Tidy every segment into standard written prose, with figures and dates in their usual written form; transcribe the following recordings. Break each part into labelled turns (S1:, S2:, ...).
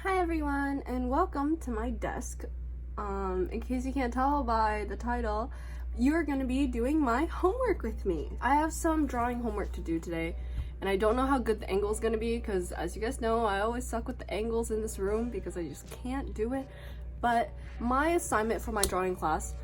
S1: Hi everyone, and welcome to my desk. In case you can't tell by the title, you're going to be doing my homework with me. I have some drawing homework to do today, and I don't know how good the angle is going to be because, as you guys know, I always suck with the angles in this room because I just can't do it. But my assignment for my drawing class,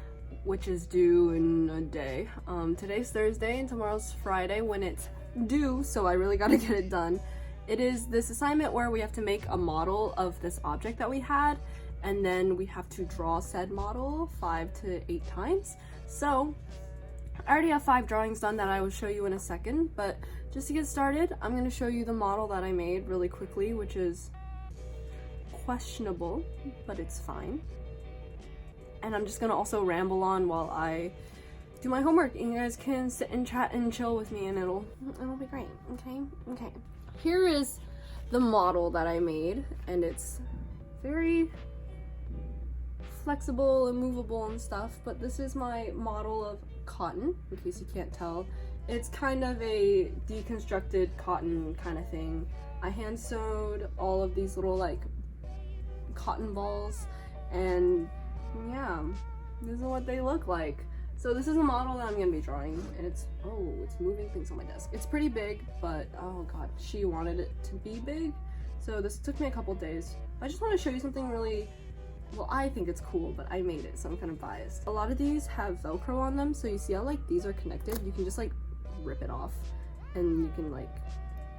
S1: which is due in a day, today's Thursday and tomorrow's Friday when it's due, so I really got to get it done. It is this assignment where we have to make a model of this object that we had, and then we have to draw said model 5 to 8 times. So I already have 5 drawings done that I will show you in a second, but just to get started, I'm going to show you the model that I made really quickly, which is questionable, but it's fine. And I'm just going to also ramble on while I do my homework, and you guys can sit and chat and chill with me, and it'll be great. Okay. Here is the model that I made, and it's very flexible and movable and stuff, but this is my model of cotton, in case you can't tell. It's kind of a deconstructed cotton kind of thing. I hand sewed all of these little like cotton balls, and yeah, this is what they look like. So this is a model that I'm gonna be drawing, and it's moving things on my desk. It's pretty big, but oh god, she wanted it to be big, so this took me a couple days. I just want to show you something really, well, I think it's cool, but I made it, so I'm kind of biased. A lot of these have Velcro on them, so you see how like these are connected? You can just like rip it off, and you can like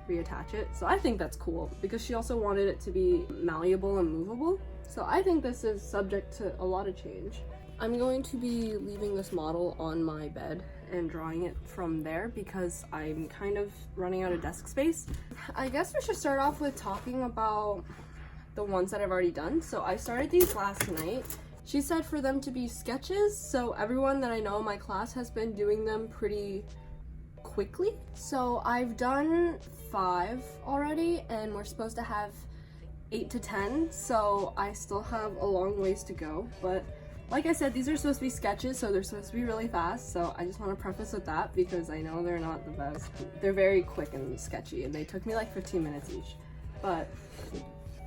S1: reattach it. So I think that's cool, because she also wanted it to be malleable and movable. So I think this is subject to a lot of change. I'm going to be leaving this model on my bed and drawing it from there because I'm kind of running out of desk space. I guess we should start off with talking about the ones that I've already done. So I started these last night. She said for them to be sketches, so everyone that I know in my class has been doing them pretty quickly. So I've done 5 already, and we're supposed to have 8 to 10, so I still have a long ways to go, but like I said, these are supposed to be sketches, so they're supposed to be really fast, so I just want to preface with that because I know they're not the best. They're very quick and sketchy, and they took me like 15 minutes each. But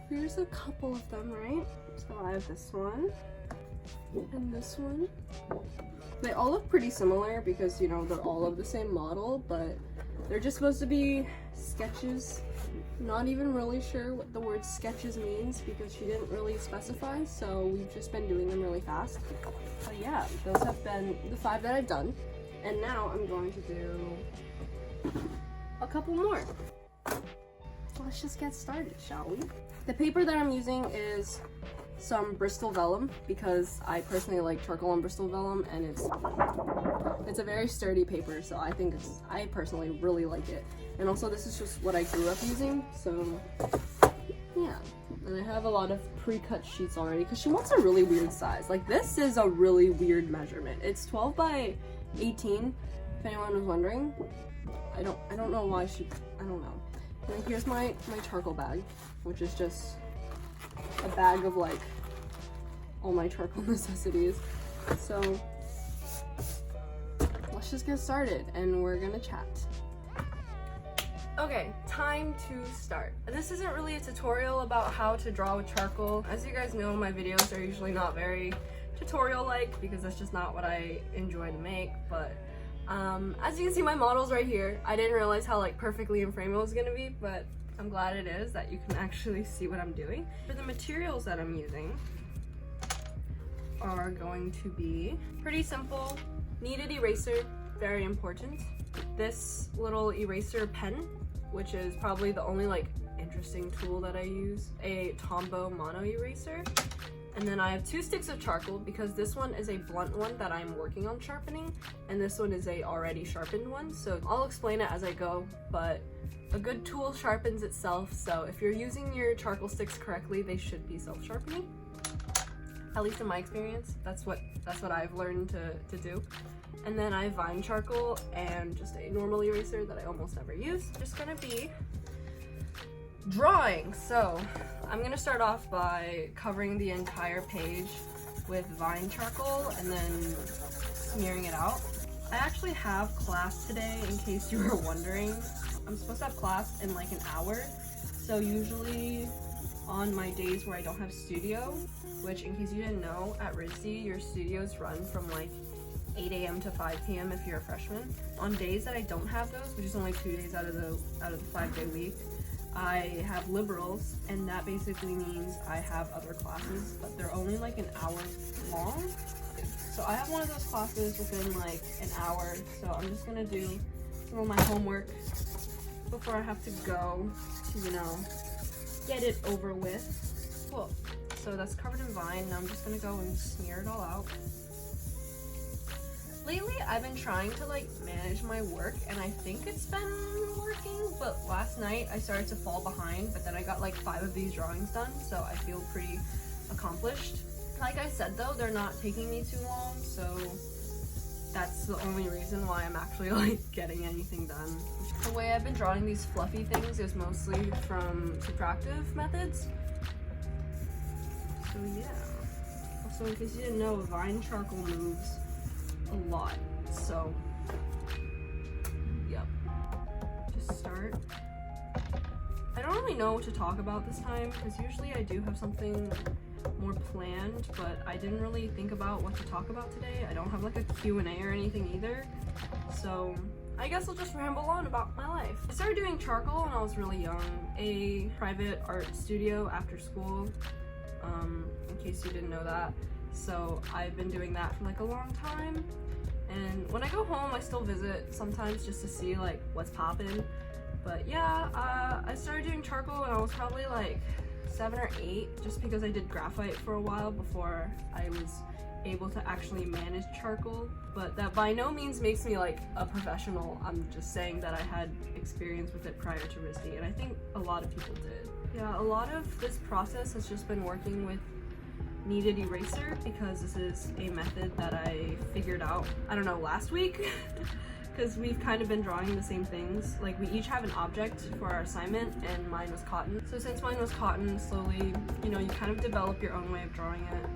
S1: here's a couple of them, right? So I have this one, and this one. They all look pretty similar because, you know, they're all of the same model, but they're just supposed to be sketches. Not even really sure what the word sketches means because she didn't really specify, so we've just been doing them really fast. But yeah, those have been the 5 that I've done, and now I'm going to do a couple more. Let's just get started, shall we? The paper that I'm using is some Bristol vellum because I personally like charcoal on Bristol vellum, and it's a very sturdy paper, so I personally really like it. And also this is just what I grew up using, so yeah. And I have a lot of pre-cut sheets already because she wants a really weird size. Like, this is a really weird measurement. It's 12 by 18, if anyone was wondering. I don't know why I don't know. And then here's my charcoal bag, which is just a bag of like all my charcoal necessities. So let's just get started and we're gonna chat. Okay, time to start. This isn't really a tutorial about how to draw with charcoal. As you guys know, my videos are usually not very tutorial-like because that's just not what I enjoy to make, but as you can see, my model's right here. I didn't realize how like perfectly in frame it was gonna be, but I'm glad it is, that you can actually see what I'm doing. For the materials that I'm using are going to be pretty simple. Kneaded eraser, very important. This little eraser pen, which is probably the only like interesting tool that I use. A Tombow mono eraser. And then I have 2 sticks of charcoal because this one is a blunt one that I'm working on sharpening, and this one is a already sharpened one. So I'll explain it as I go, but a good tool sharpens itself, so if you're using your charcoal sticks correctly, they should be self-sharpening. At least in my experience, that's what I've learned to do. And then I have vine charcoal and just a normal eraser that I almost never use. I'm just gonna be drawing. So I'm gonna start off by covering the entire page with vine charcoal and then smearing it out. I actually have class today, in case you were wondering. I'm supposed to have class in like an hour, so usually on my days where I don't have studio, which in case you didn't know, at RISD your studios run from like 8 a.m. to 5 p.m. if you're a freshman. On days that I don't have those, which is only 2 days out of the 5-day week, I have liberals, and that basically means I have other classes, but they're only like an hour long. So I have one of those classes within like an hour, so I'm just gonna do some of my homework before I have to go to, you know, get it over with. Cool. So that's covered in Vine. Now I'm just gonna go and smear it all out. Lately, I've been trying to like manage my work, and I think it's been working, but last night I started to fall behind, but then I got like 5 of these drawings done, so I feel pretty accomplished. Like I said though, they're not taking me too long, so that's the only reason why I'm actually like getting anything done. The way I've been drawing these fluffy things is mostly from subtractive methods. So yeah. Also, in case you didn't know, Vine charcoal moves a lot, so yep. Just start. I don't really know what to talk about this time, because usually I do have something more planned, but I didn't really think about what to talk about today. I don't have like a Q&A or anything either, so I guess I'll just ramble on about my life. I started doing charcoal when I was really young, a private art studio after school, in case you didn't know that. So I've been doing that for like a long time, and when I go home I still visit sometimes just to see like what's poppin'. But yeah, I started doing charcoal when I was probably like 7 or 8, just because I did graphite for a while before I was able to actually manage charcoal. But that by no means makes me like a professional. I'm just saying that I had experience with it prior to RISD, and I think a lot of people did. Yeah, a lot of this process has just been working with kneaded eraser, because this is a method that I figured out, I don't know, last week, because we've kind of been drawing the same things. Like, we each have an object for our assignment, and mine was cotton. So since mine was cotton, slowly, you know, you kind of develop your own way of drawing it.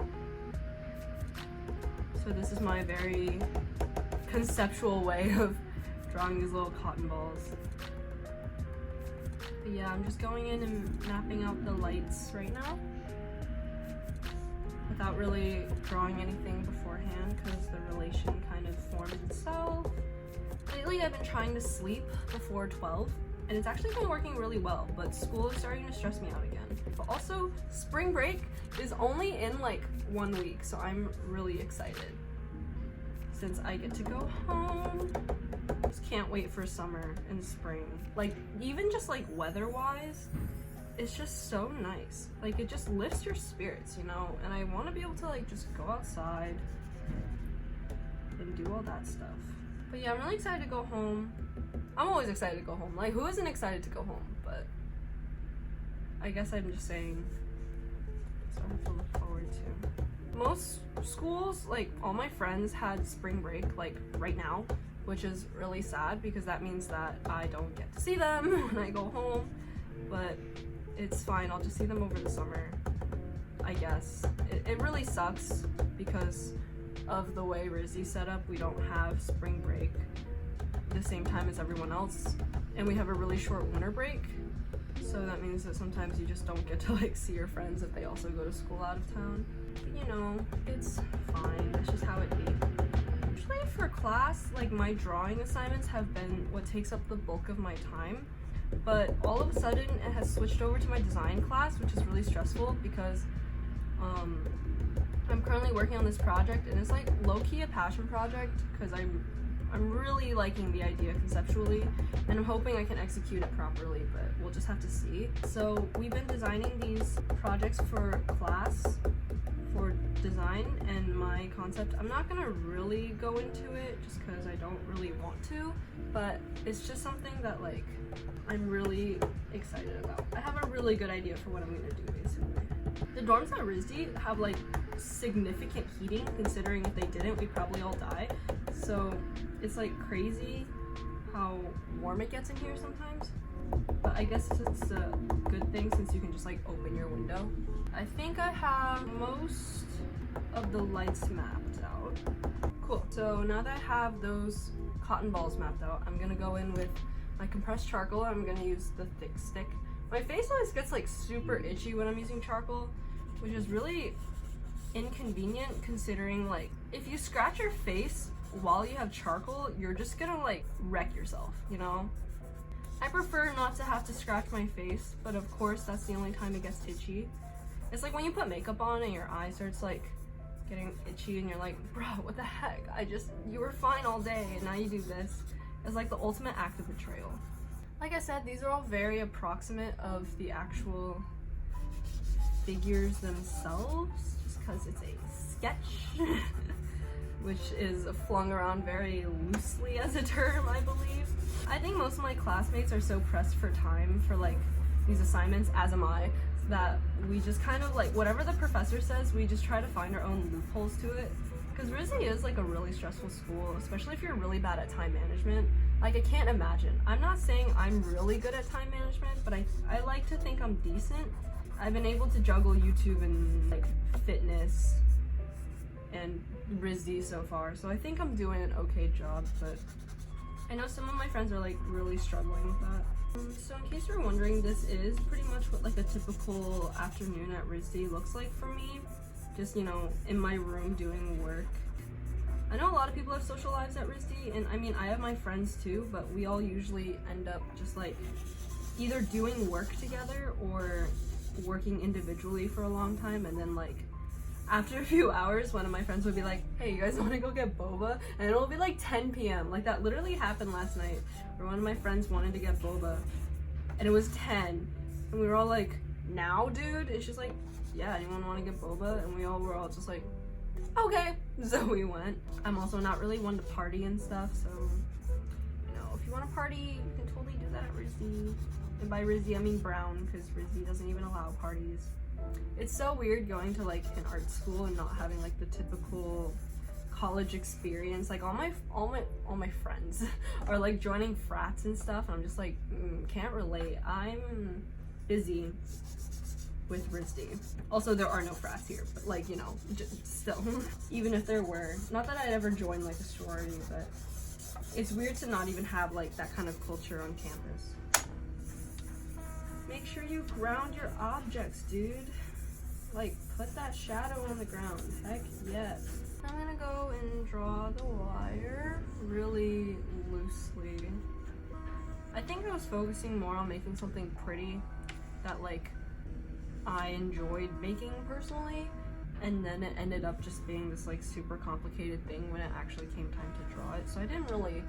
S1: So this is my very conceptual way of drawing these little cotton balls. But yeah, I'm just going in and mapping out the lights right now, without really drawing anything beforehand, because the relation kind of forms itself. Lately I've been trying to sleep before 12, and it's actually been working really well, but school is starting to stress me out again. But also, spring break is only in like 1 week, so I'm really excited, since I get to go home. Just can't wait for summer and spring. Like, even just like weather-wise, it's just so nice. Like, it just lifts your spirits, you know? And I want to be able to like just go outside and do all that stuff. But yeah, I'm really excited to go home. I'm always excited to go home. Like, who isn't excited to go home? But I guess I'm just saying, so I have to look forward to. Most schools, like all my friends, had spring break like right now, which is really sad, because that means that I don't get to see them when I go home. But it's fine, I'll just see them over the summer, I guess. It really sucks because of the way RISD's set up. We don't have spring break the same time as everyone else, and we have a really short winter break, so that means that sometimes you just don't get to like see your friends if they also go to school out of town. But you know, it's fine, that's just how it be. Usually for class, like, my drawing assignments have been what takes up the bulk of my time, but all of a sudden it has switched over to my design class, which is really stressful because I'm currently working on this project, and it's like low-key a passion project, because I'm really liking the idea conceptually, and I'm hoping I can execute it properly, but we'll just have to see. So we've been designing these projects for class for design, and my concept, I'm not gonna really go into it just because I don't really want to, but it's just something that like I'm really excited about. I have a really good idea for what I'm gonna do, basically. The dorms at RISD have like significant heating, considering if they didn't, we'd probably all die. So it's like crazy how warm it gets in here sometimes. But I guess it's a good thing since you can just like open your window. I think I have most of the lights mapped out. Cool. So now that I have those cotton balls mapped out, I'm gonna go in with my compressed charcoal. I'm gonna use the thick stick My face always gets like super itchy when I'm using charcoal, which is really inconvenient considering like if you scratch your face while you have charcoal, you're just gonna like wreck yourself, you know? I prefer not to have to scratch my face, but of course that's the only time it gets itchy. It's like when you put makeup on and your eye starts like getting itchy and you're like, bro, what the heck? You were fine all day and now you do this. It's like the ultimate act of betrayal. Like I said, these are all very approximate of the actual figures themselves, just because it's a sketch, which is flung around very loosely as a term, I believe. I think most of my classmates are so pressed for time for like these assignments, as am I, that we just kind of like, whatever the professor says, we just try to find our own loopholes to it. Because RISD is like a really stressful school, especially if you're really bad at time management. Like, I can't imagine. I'm not saying I'm really good at time management, but I like to think I'm decent. I've been able to juggle YouTube and like fitness and RISD so far, so I think I'm doing an okay job, but I know some of my friends are like really struggling with that. So in case you're wondering, this is pretty much what like a typical afternoon at RISD looks like for me. Just, you know, in my room doing work. I know a lot of people have social lives at RISD, and I mean, I have my friends too, but we all usually end up just like either doing work together or working individually for a long time, and then like after a few hours, one of my friends would be like, hey, you guys want to go get boba? And it'll be like 10 p.m. Like that literally happened last night, where one of my friends wanted to get boba, and it was 10, and we were all like, now, dude? And she's like, yeah, anyone want to get boba? And we all were all just like, okay. So we went. I'm also not really one to party and stuff, so, you know, if you want to party, you can totally do that at RISD. And by RISD, I mean Brown, because RISD doesn't even allow parties. It's so weird going to like an art school and not having like the typical college experience. Like all my friends are like joining frats and stuff, and I'm just like, can't relate. I'm busy with RISD. Also, there are no frats here, but like, you know, still, even if there were, not that I'd ever join like a sorority, but it's weird to not even have like that kind of culture on campus. Make sure you ground your objects, dude. Like, put that shadow on the ground. Heck yes. I'm gonna go and draw the wire really loosely. I think I was focusing more on making something pretty that like I enjoyed making personally, and then it ended up just being this like super complicated thing when it actually came time to draw it. So I didn't really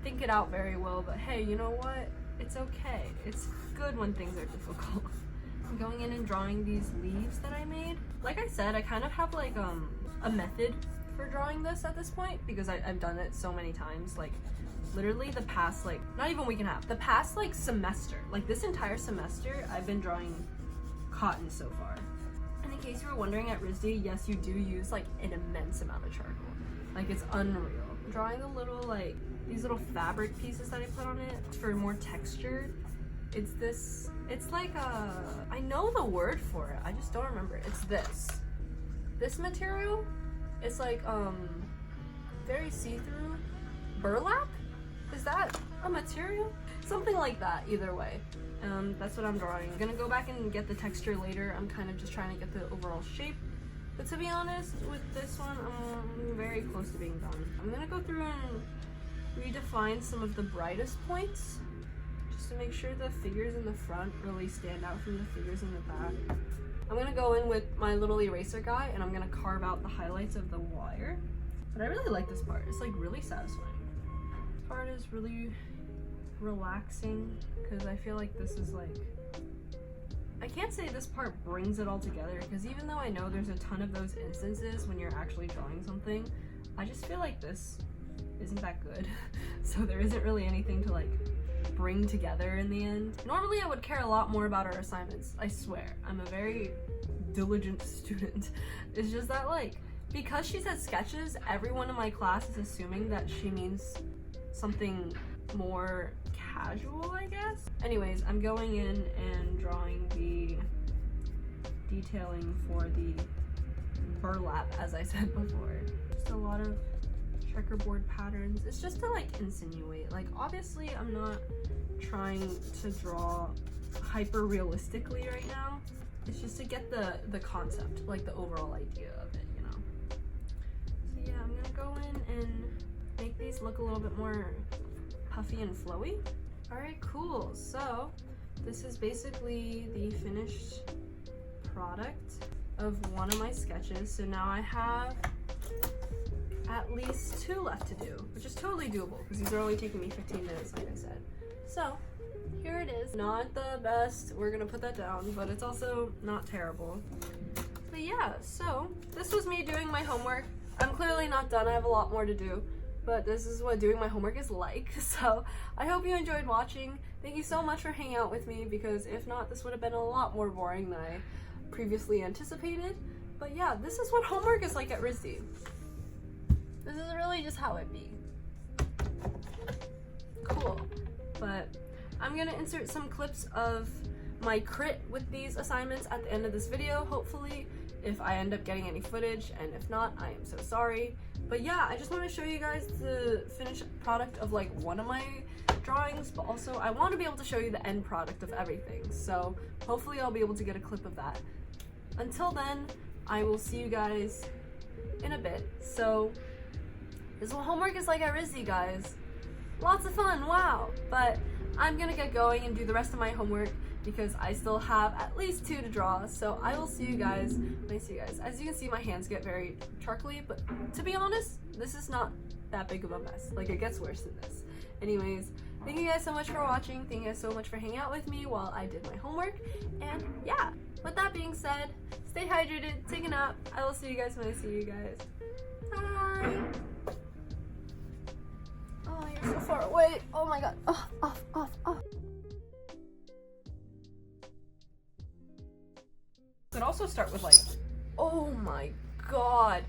S1: think it out very well, but hey, you know what? It's okay. It's good when things are difficult. I'm going in and drawing these leaves that I made. Like I said, I kind of have like a method for drawing this at this point, because I've done it so many times. Like literally the past like, not even week and a half, the past like semester, like this entire semester, I've been drawing cotton so far. And in case you were wondering, at RISD, yes, you do use like an immense amount of charcoal. Like it's unreal. I'm drawing the little like, these little fabric pieces that I put on it for more texture. It's like I know the word for it, I just don't remember. It's this material. It's like very see-through. Burlap? Is that a material? Something like that, either way. That's what I'm drawing. I'm gonna go back and get the texture later. I'm kind of just trying to get the overall shape. But to be honest, with this one, I'm very close to being done. I'm gonna go through and redefine some of the brightest points, just to make sure the figures in the front really stand out from the figures in the back. I'm gonna go in with my little eraser guy, and I'm gonna carve out the highlights of the wire. But I really like this part. It's like really satisfying. This part is really relaxing, because I feel like this is like, I can't say this part brings it all together, because even though I know there's a ton of those instances when you're actually drawing something, I just feel like this isn't that good. So there isn't really anything to like bring together in the end. Normally I would care a lot more about our assignments, I swear. I'm a very diligent student. It's just that like, because she said sketches, everyone in my class is assuming that she means something more casual, I guess. Anyways, I'm going in and drawing the detailing for the burlap, as I said before. Just a lot of checkerboard patterns. It's just to like insinuate, like obviously I'm not trying to draw hyper realistically right now. It's just to get the concept, like the overall idea of it, you know. So yeah, I'm gonna go in and make these look a little bit more puffy and flowy. All right, cool. So this is basically the finished product of one of my sketches. So now I have at least 2 left to do, which is totally doable because these are only taking me 15 minutes, like I said. So here it is. Not the best, we're gonna put that down, but it's also not terrible. But yeah, so this was me doing my homework. I'm clearly not done, I have a lot more to do, but this is what doing my homework is like. So I hope you enjoyed watching. Thank you so much for hanging out with me, because if not, this would have been a lot more boring than I previously anticipated. But yeah, this is what homework is like at RISD. This is really just how it be. Cool. But I'm gonna insert some clips of my crit with these assignments at the end of this video, hopefully, if I end up getting any footage, and if not, I am so sorry. But yeah, I just want to show you guys the finished product of like one of my drawings, but also I want to be able to show you the end product of everything, so hopefully I'll be able to get a clip of that. Until then, I will see you guys in a bit. So this is what homework is like at RISD, guys. Lots of fun, wow. But I'm gonna get going and do the rest of my homework because I still have at least 2 to draw. So I will see you guys when I see you guys. As you can see, my hands get very charcoaly, but to be honest, this is not that big of a mess. Like, it gets worse than this. Anyways, thank you guys so much for watching. Thank you guys so much for hanging out with me while I did my homework. And yeah, with that being said, stay hydrated, take a nap. I will see you guys when I see you guys. Bye! Oh, you're so far away. Oh my god. Oh, off. Could also start with like, oh my god.